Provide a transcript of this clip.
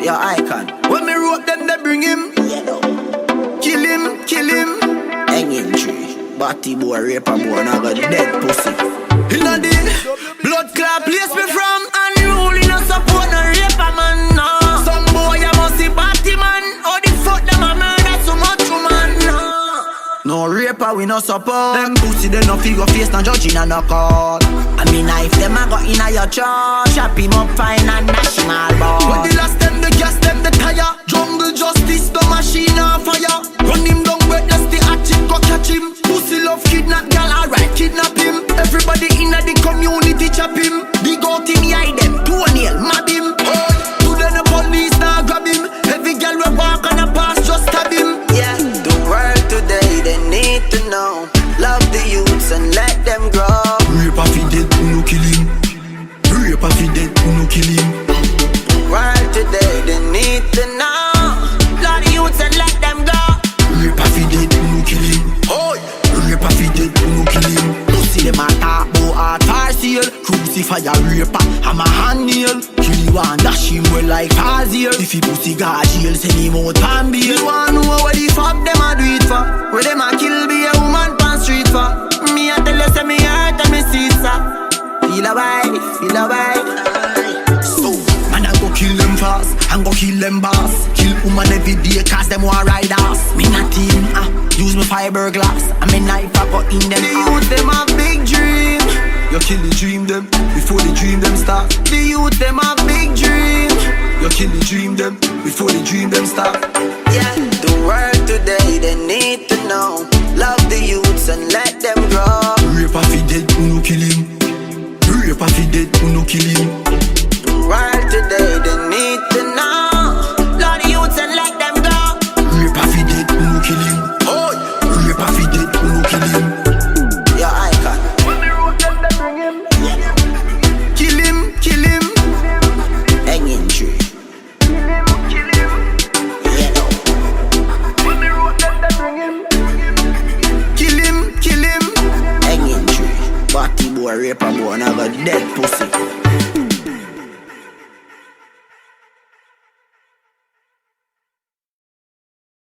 Your icon. When me wrote them, they bring him. Kill him, kill him. Hanging tree. Batty boy, raper boy, now got dead pussy. Inna the blood clot place me from. Unruly no support no raper man, no. Some boy a must see batty man. How the fuck them a murder so much woman, no. No raper we no support. Them pussy they no figure face, no judging and no call. I mean if them a go inna your church, chop him up fine and dash him all ball. When the last them the gas them the tire. Jungle justice the machine on fire. Run him down wetness the hatchet go catch him. Pussy love kidnap gal alright kidnap him. Everybody inna the community chop him. Big out him hide them, toenail mab him. Today the police now grab him. Every gal we walk on a pass just stab him. Yeah, the world today they need to know. Love the youths and let them grow. Rape fi dead, no kill him. Rape fi dead, no kill him. World today they need to know. Love the youths and let them go. Rape fi dead, no kill him. Rape fi dead, no kill him. Pussy them a talk bout hard far seal. Crucify a raper, I'm a hand nail. Kill you and dash him well like Fazier. If he pussy got jail, send him out pan bail. You wanna know what the fuck them a do it for? Where them a kill be a woman pan street for? Me a tell you say me hurt and me see sir. Feel a vibe, feel a vibe. So, man I go kill them fast, and go kill them boss. Kill woman every day cause them want ride ass. Me not team, use me fiberglass. And me knife I go in them. The youth them have big dream. You kill the dream them before the dream them start. The youth them have big dream. You kill the dream them before the dream them start. Yeah, the world today they need to know. Love the youths and let them grow. Raper fi dead, no kill him. Raper fi dead, no kill him. The world today they need to know. Love the youths and let them go. Raper fi dead, no kill him. Raper fi dead, no kill him. Your icon. Kill him, kill him. Hanging tree. Kill him, kill him. Hanging tree. Batty boy, raper boy, now got dead pussy.